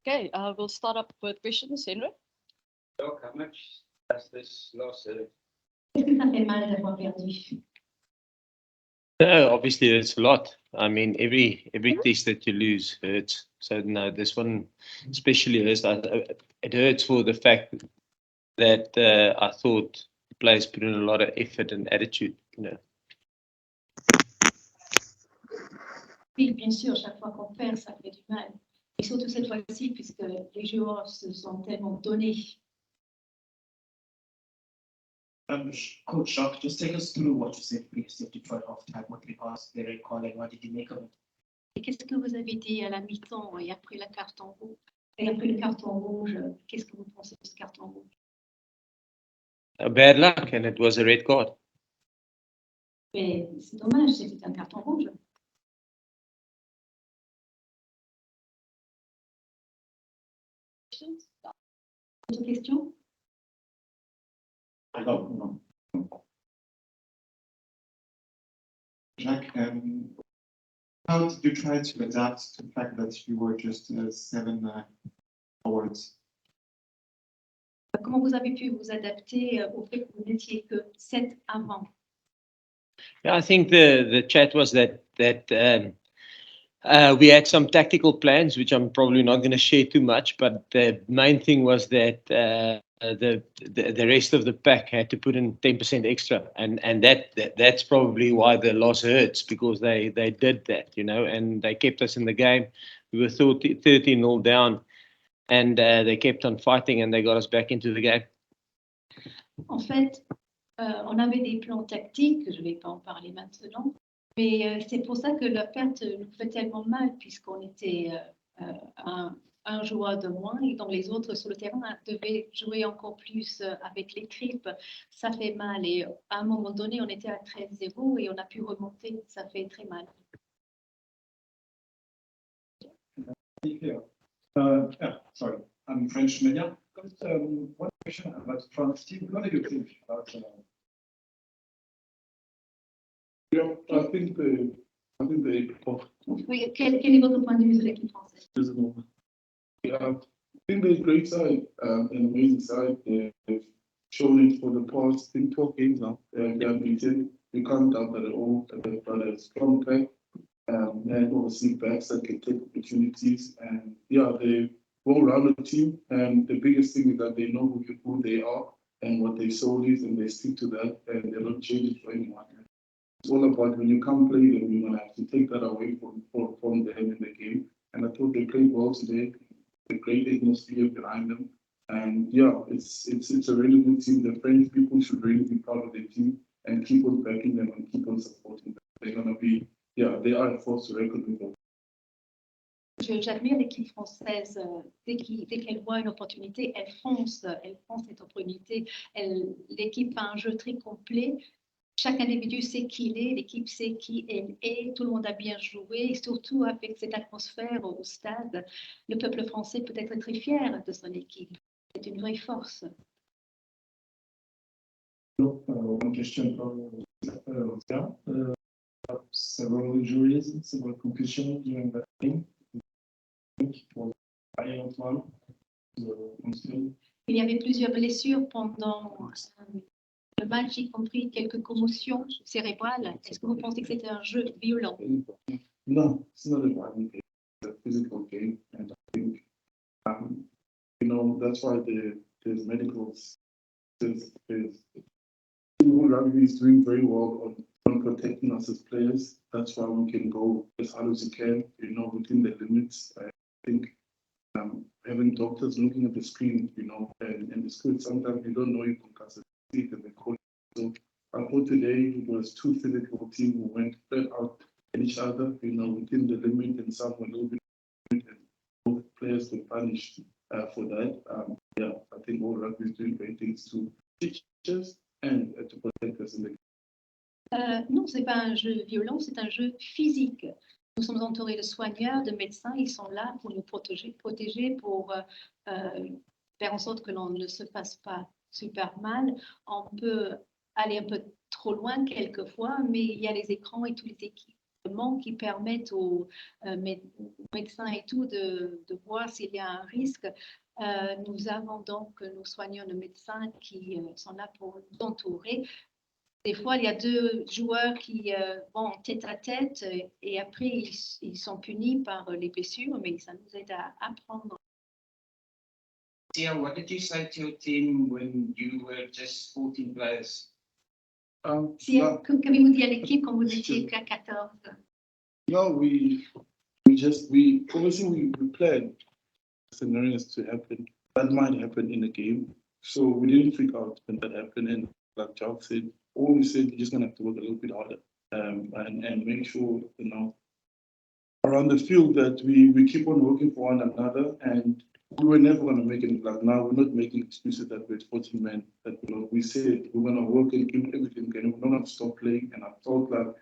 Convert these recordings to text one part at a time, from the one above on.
Okay, we'll start up with questions. Henry? Doc, how much does this loss hurt? Qu'est-ce que ça fait mal d'avoir perdu? No, obviously it's a lot. I mean, every test that you lose hurts. So no, this one especially hurts. It hurts for the fact that I thought the players put in a lot of effort and attitude. You know. Oui, bien sûr, chaque fois qu'on perd, ça fait du mal. Et surtout cette fois-ci, puisque les joueurs se sont tellement donnés. Coach Jacques, just take us through what you said previously at Detroit halftime, what we asked the red card and what did you make of it? Et qu'est-ce que vous avez dit à la mi-temps et après la carton rouge? Et après le carton rouge, qu'est-ce que vous pensez de ce carton rouge? Bad luck, and it was a red card. Mais c'est dommage, c'était un carton rouge. Autre question? Alors, Jacques, how did you try to adapt to the fact that you were just 7 forwards? Comment vous avez pu vous adapter au fait que vous n'étiez que 7 avant? Yeah, I think the chat was that we had some tactical plans, which I'm probably not going to share too much. But the main thing was that the rest of the pack had to put in 10% extra, and that's probably why the loss hurts, because they did that, you know, and they kept us in the game. We were 13-0 down, and they kept on fighting, and they got us back into the game. En fait, on avait des plans tactiques, je ne vais pas en parler maintenant, mais c'est pour ça que la perte nous fait tellement mal, puisqu'on était un joueur de moins et donc les autres sur le terrain devaient jouer encore plus avec les tripes. Ça fait mal et à un moment donné, on était à 13-0 et on a pu remonter. Ça fait très mal. Sorry, I'm French media. One question about France team. What do you think about? Yeah, I think they. Oui, quel est votre point de vue sur l'équipe française? Yeah, I think they're a great side, an amazing side. They've shown it for the past 12 games now. They've beaten. You can't doubt that at all. They've got a strong pack. And obviously backs that can take opportunities. And yeah, they're a well-rounded team. And the biggest thing is that they know who they are and what their soul is, and they stick to that, and they don't change it for anyone. It's all about when you come play them, you're going to have to take that away from them in the game. And I thought they played well today. A great atmosphere behind them. And yeah, it's a really good team. The French people should really be proud of their team and keep on backing them and keep on supporting them. They're going to be, yeah, they are a force to reckon with. J'admire l'équipe française. Dès qu'elle voit une opportunité, elle fonce cette opportunité. L'équipe a un jeu très complet. Chaque individu sait qui il est, l'équipe sait qui elle est, tout le monde a bien joué, et surtout avec cette atmosphère au stade, le peuple français peut être très fier de son équipe. C'est une vraie force. One question from Oscar. Several injuries, several concussions during that game. Il y avait plusieurs blessures pendant le match, y compris quelques commotions cérébrales. Est-ce que vous pensez que c'était un jeu violent? No, it's not a violent game. It's a physical game, and I think, you know, that's why there's medicals. Rugby is doing very well on protecting us as players. That's why we can go as hard as we can, you know, within the limits. I think having doctors looking at the screen, you know, and it's good. Sometimes you don't know you can cast it and they call it. So I thought today it was two physical teams who went flat out at each other, you know, within the limit, and some were a little bit, and both players were punished for that. Yeah, I think all rugby is doing great things to teach us and to protect us in the Non, ce n'est pas un jeu violent, c'est un jeu physique. Nous sommes entourés de soigneurs, de médecins, ils sont là pour nous protéger pour faire en sorte que l'on ne se fasse pas super mal. On peut aller un peu trop loin quelquefois, mais il y a les écrans et toutes les équipes qui permettent aux médecins et tout de voir s'il y a un risque. Nous avons donc nos soignants, nos médecins qui sont là pour nous entourer. Des fois, il y a deux joueurs qui vont tête à tête et après, ils sont punis par les blessures, mais ça nous aide à apprendre. Tia, what did you say to your team when you were just 14 players? Qu'avez-vous dit à l'équipe quand vous étiez qu'à 14? No, we obviously we planned scenarios to happen. That might happen in a game. So we didn't freak out when that happened. And like Jack said, all we said, you're just gonna have to work a little bit harder. And make sure, around the field that we keep on working for one another, and we were never gonna make it like now. We're not making excuses that we're 14 men. That we said we're gonna work and give everything, and we're not gonna stop playing. And I felt like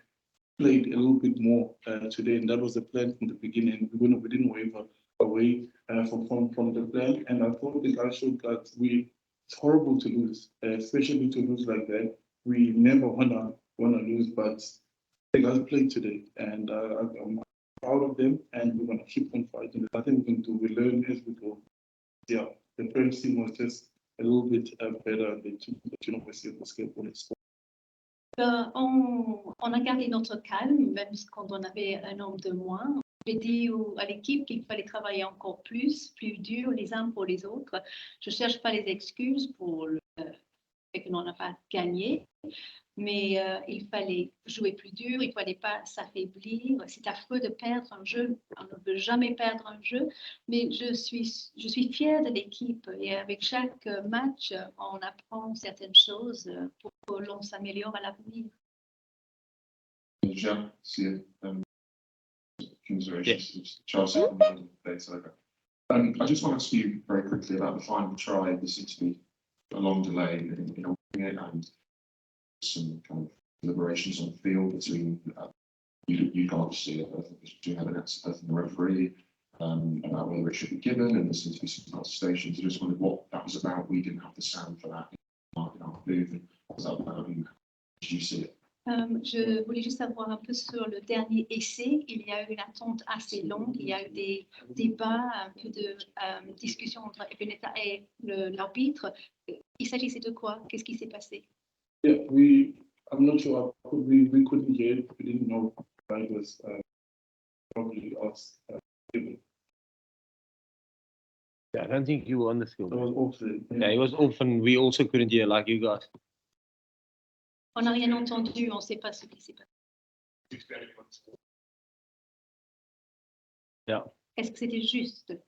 played a little bit more today, and that was the plan from the beginning. We didn't waver away from the plan, and I thought the guys showed that it's horrible to lose, especially to lose like that. We never wanna lose, but the guys played today, and I'm proud of them, and we're gonna keep on fighting. I think we learn as we go. Yeah, the French team was just a little bit better. They took the University of Basketball and sport. On a gardé notre calme, même quand on avait un nombre de moins. J'ai dit à l'équipe qu'il fallait travailler encore plus dur les uns pour les autres. Je ne cherche pas les excuses pour le fait que l'on n'a pas gagné, mais il fallait jouer plus dur, il ne fallait pas s'affaiblir. C'est affreux de perdre un jeu, on ne veut jamais perdre un jeu, mais je suis fière de l'équipe et avec chaque match, on apprend certaines choses pour que l'on s'améliore à l'avenir. Charles, I just want to ask you very quickly about the final try. There seemed to be a long delay in opening it and some kind of deliberations on the field between you guys, between Helen and the referee, about whether it should be given, and there seems to be some protestations. I just wondered what that was about. We didn't have the sound for that in our booth. What was that about? Did you see it? Je voulais juste savoir un peu sur le dernier essai. Il y a eu une attente assez longue. Il y a eu des débats, un peu de discussion entre Ebeneta et l'arbitre. Il s'agissait de quoi? Qu'est-ce qui s'est passé? Yeah, I'm not sure. We couldn't hear it. We didn't know why it was probably us. Yeah, I don't think you were on the field. It was off. Yeah, it was off, and we also couldn't hear like you guys. On n'a rien entendu, on ne sait pas ce qui s'est passé. Yeah. Est-ce que c'était juste?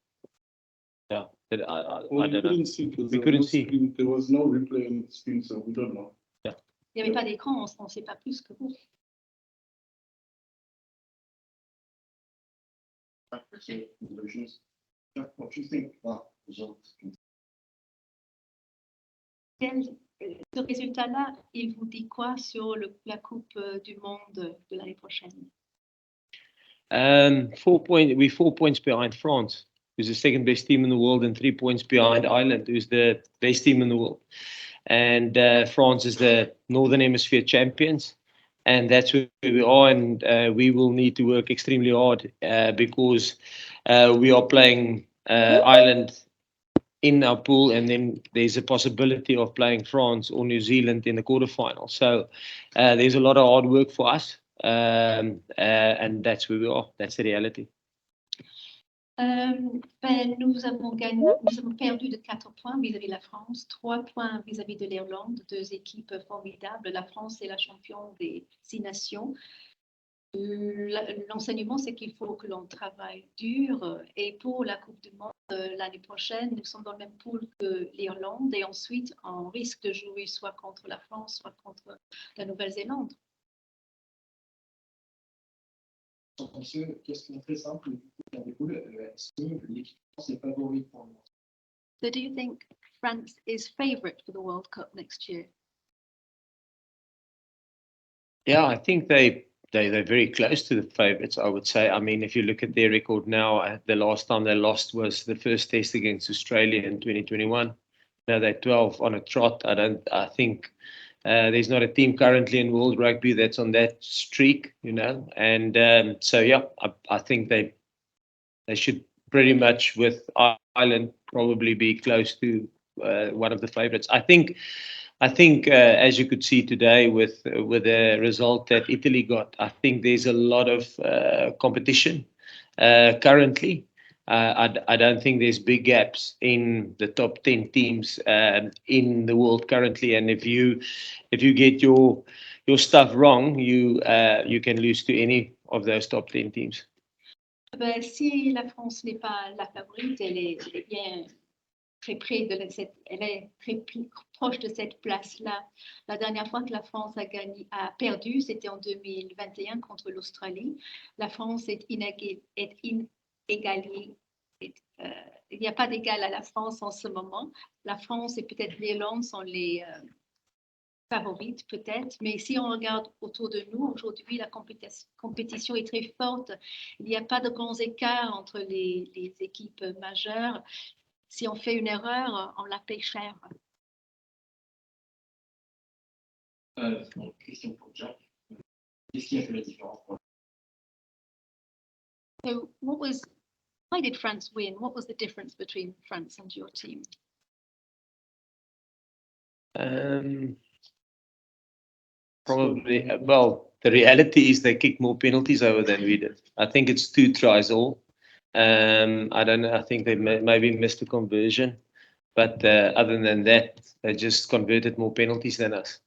Yeah, I Well, don't know. we couldn't see. There was no replay on the screen, so we don't know. Yeah. Il n'y avait pas d'écran, on ne sait pas plus que vous. What do you think about results? Ce résultat-là, il vous dit quoi sur la Coupe du Monde de l'année prochaine? 4 points. We're 4 points behind France, who's the second best team in the world, and 3 points behind Ireland, who's the best team in the world. And France is the Northern Hemisphere champions, and that's where we are. And we will need to work extremely hard because we are playing Ireland in our pool, and then there's a possibility of playing France or New Zealand in the quarterfinal. So there's a lot of hard work for us, and that's where we are. That's the reality. Nous avons perdu de 4 points vis-à-vis de la France, 3 points vis-à-vis de l'Irlande, 2 équipes formidables. La France est la championne des 6 nations. L'enseignement, c'est qu'il faut que l'on travaille dur. Et pour la Coupe du Monde l'année prochaine, nous sommes dans le même pool que l'Irlande. Et ensuite, on risque de jouer soit contre la France, soit contre la Nouvelle-Zélande. Question très simple. Est-ce que l'équipe France est favorite pour le monde? So do you think France is favourite for the World Cup next year? Yeah, I think they're very close to the favourites, I would say. I mean, if you look at their record now, the last time they lost was the first test against Australia in 2021. Now they're 12 on a trot. I think There's not a team currently in World Rugby that's on that streak, you know. And so, yeah, I think they should pretty much, with Ireland, probably be close to one of the favourites. I think, as you could see today with the result that Italy got, I think there's a lot of competition currently. I don't think there's big gaps in the top 10 teams in the world currently. And if you get your stuff wrong, you can lose to any of those top 10 teams. Ben, si la France n'est pas la favorite, elle est bien très près de elle est très proche de cette place-là. La dernière fois que la France a perdu, c'était en 2021 contre l'Australie. La France est inégalée. Il n'y a pas d'égal à la France en ce moment. La France et peut-être l'Irlande sont les favorites peut-être, mais si on regarde autour de nous, aujourd'hui, la compétition est très forte. Il n'y a pas de grands écarts entre les équipes majeures. Si on fait une erreur, on la paye cher. Question pour Jack. Qu'est-ce qui a fait la différence pour So why did France win? What was the difference between France and your team? Probably, well, the reality is they kicked more penalties over than we did. I think it's 2 tries all. I don't know. I think they maybe missed a conversion, but other than that, they just converted more penalties than us.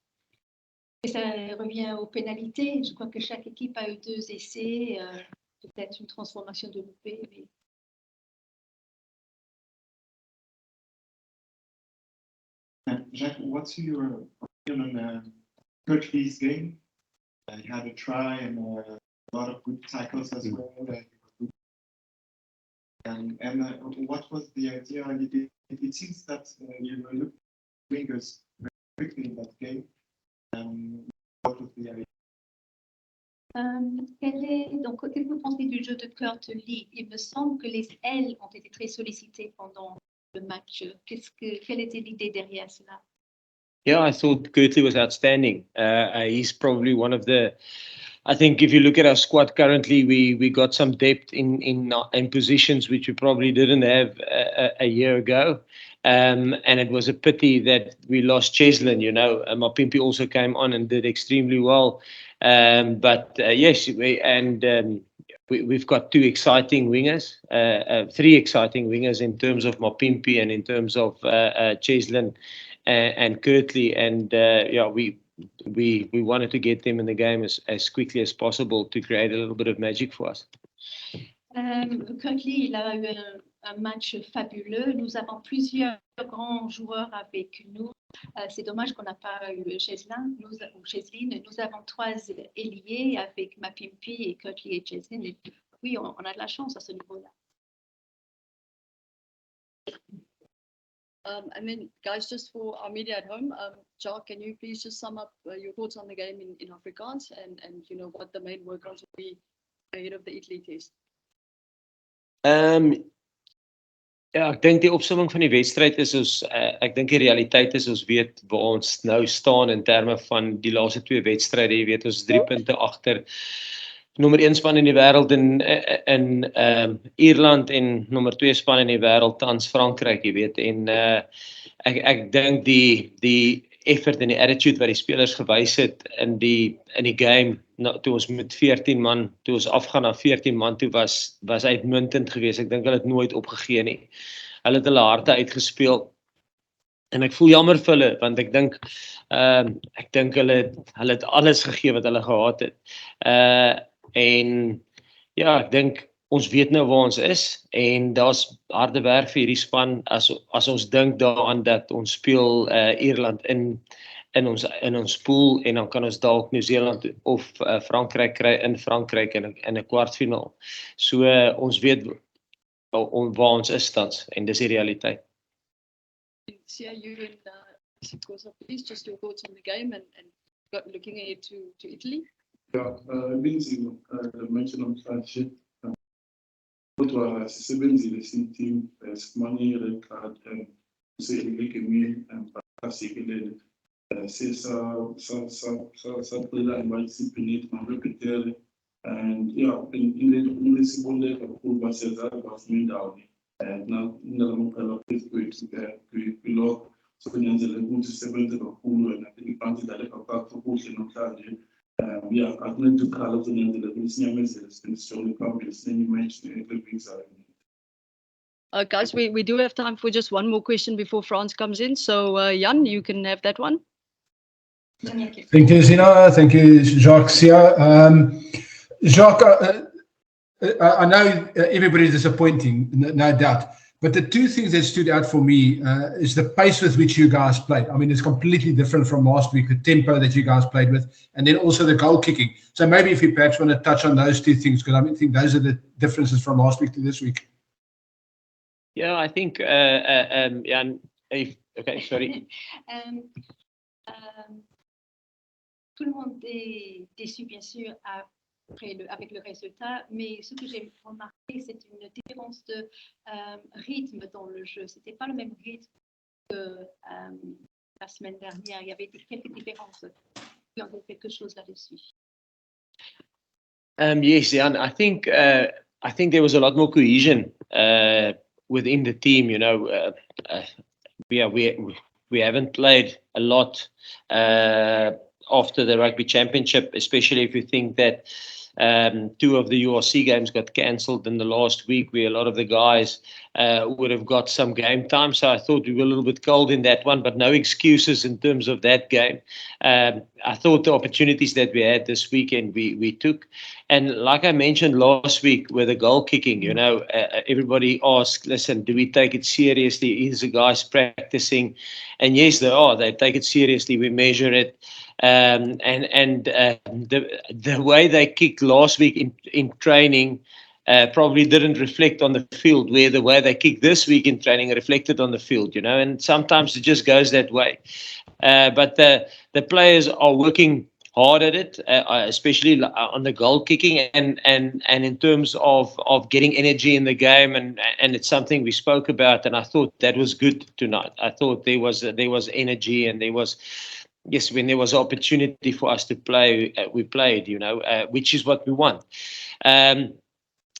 Et ça revient aux pénalités. Je crois que chaque équipe a eu 2 essais, peut-être une transformation de loupé. Mais... Jacques, what's your opinion on Kirkley's game? He had a try and a lot of good tackles as well. And what was the idea? It seems that you were looking at wingers very quickly in that game. What was the idea? Donc, qu'est-ce que vous pensez du jeu de Kirkley? Il me semble que les ailes ont été très sollicitées pendant le match. Quelle était l'idée derrière cela? Yeah, I thought Kirkley was outstanding. He's probably one of the. I think if you look at our squad currently, we got some depth in positions which we probably didn't have a year ago. And it was a pity that we lost Cheslin, you know. Mapimpi also came on and did extremely well. But yes, we've got 2 exciting wingers, 3 exciting wingers in terms of Mapimpi and in terms of Cheslin and Kirkley. And yeah, we wanted to get them in the game as quickly as possible to create a little bit of magic for us. Kirkley, il a eu un match fabuleux. Nous avons plusieurs grands joueurs avec nous. C'est dommage qu'on n'a pas eu Cheslin ou Cheslin. Nous avons 3 ailiers avec Mapimpi et Kirkley et Cheslin. Et oui, on a de la chance à ce niveau-là. And then, guys, just for our media at home, Jacques, can you please just sum up your thoughts on the game in Afrikaans and you know what the main work-ons will be ahead of the Italy test? Ja, ek dink die opsomming van die wedstryd is ek dink die realiteit is ons weet waar ons nou staan in terme van die laaste 2 wedstryde. Jy weet ons is 3 punte agter nommer 1 span in die wêreld in Ierland en nommer 2 span in die wêreld tans Frankryk, jy weet. En ek dink die effort en die attitude wat die spelers gewys het in die game, toe ons met 14 man, toe ons afgaan na 14 man toe was uitmuntend geweest. Ek dink hulle het nooit opgegee nie. Hulle het hulle harte uitgespeel. En ek voel jammer vir hulle want ek dink hulle het alles gegee wat hulle gehad het. En ja, ek dink ons weet nou waar ons is en daar's harde werk vir hierdie span as ons dink daaraan dat ons speel Ierland in ons pool en dan kan ons dalk Nieu-Seeland of Frankryk kry in Frankryk in 'n kwartfinaal. So ons weet waar ons is tans en dis die realiteit. Sia, you and please just your thoughts on the game and looking ahead to Italy. Yeah, Lindsay mentioned on friendship. Sisebenzile team Skumani red card say Enrique Mil and Pascal Sabrina and disciplinate my repertoire. And yeah, in this one of cool buses that was made out. And now in the local is going to below. So when you're going to 70 of cool and I think you planted that for pushing on Saturday. Yeah, I've been to Carlos and the senior messages and strongly published. Then you mentioned everything. Guys, we do have time for just one more question before France comes in. So Jan, you can have that one. Thank you, Zina. Thank you, Jacques. Jacques, I know everybody's disappointing, no doubt. But the two things that stood out for me is the pace with which you guys played. I mean, it's completely different from last week, the tempo that you guys played with, and then also the goal kicking. So maybe if you perhaps want to touch on those two things, because I think those are the differences from last week to this week. Yeah, I think, okay, sorry. Tout le monde est déçu, bien sûr, avec le résultat, mais ce que j'ai remarqué, c'est une différence de rythme dans le jeu. Ce n'était pas le même rythme que la semaine dernière. Il y avait quelques différences. Il y avait quelque chose là-dessus. Yes, Jan, I think there was a lot more cohesion within the team. You know, we haven't played a lot after the rugby championship, especially if you think that 2 of the URC games got cancelled in the last week, where a lot of the guys would have got some game time. So I thought we were a little bit cold in that one, but no excuses in terms of that game. I thought the opportunities that we had this weekend, we took. And like I mentioned last week with the goal kicking, you know, everybody asked, listen, do we take it seriously? Is the guys practicing? And yes, they are. They take it seriously. We measure it. The way they kicked last week in training probably didn't reflect on the field, where the way they kicked this week in training reflected on the field, you know, and sometimes it just goes that way. But the players are working hard at it, especially on the goal kicking and in terms of getting energy in the game, and it's something we spoke about, and I thought that was good tonight. I thought there was energy, and there was, yes, when there was opportunity for us to play, we played, you know, which is what we want.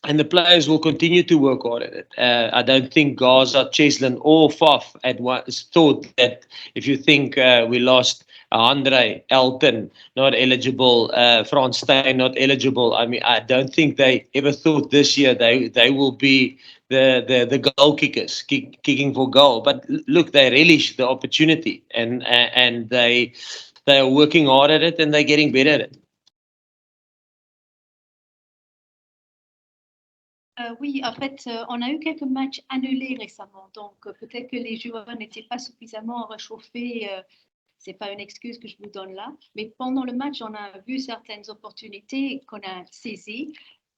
And the players will continue to work hard at it. I don't think Gaza, Cheslin, or Faf at once thought that if you think we lost Andre, Elton, not eligible, Frans Steyn, not eligible. I mean, I don't think they ever thought this year they will be the goal kickers, kicking for goal. But look, they relish the opportunity, and they are working hard at it, and they're getting better at it. Oui, en fait, on a eu quelques matchs annulés récemment, donc peut-être que les joueurs n'étaient pas suffisamment réchauffés. Ce n'est pas une excuse que je vous donne là, mais pendant le match, on a vu certaines opportunités qu'on a saisies.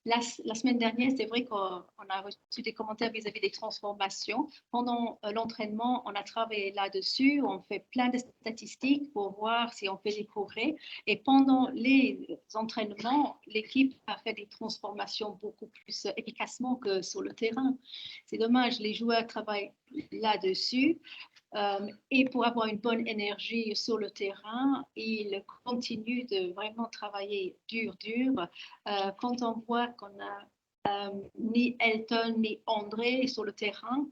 La semaine dernière, c'est vrai qu'on a reçu des commentaires vis-à-vis des transformations. Pendant l'entraînement, on a travaillé là-dessus. On fait plein de statistiques pour voir si on fait des progrès. Et pendant les entraînements, l'équipe a fait des transformations beaucoup plus efficacement que sur le terrain. C'est dommage, les joueurs travaillent là-dessus. Et pour avoir une bonne énergie sur le terrain, ils continuent de vraiment travailler dur. Quand on voit qu'on a ni Elton ni André sur le terrain,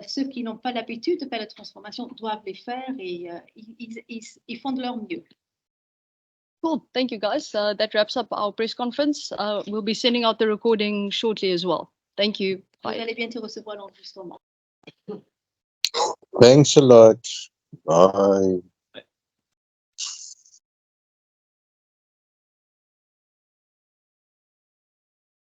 ceux qui n'ont pas l'habitude de faire la transformation doivent les faire, et ils font de leur mieux. Cool. Thank you, guys. That wraps up our press conference. We'll be sending out the recording shortly as well. Thank you. Vous Bye. allez bientôt recevoir l'enregistrement. Thanks a lot. Bye.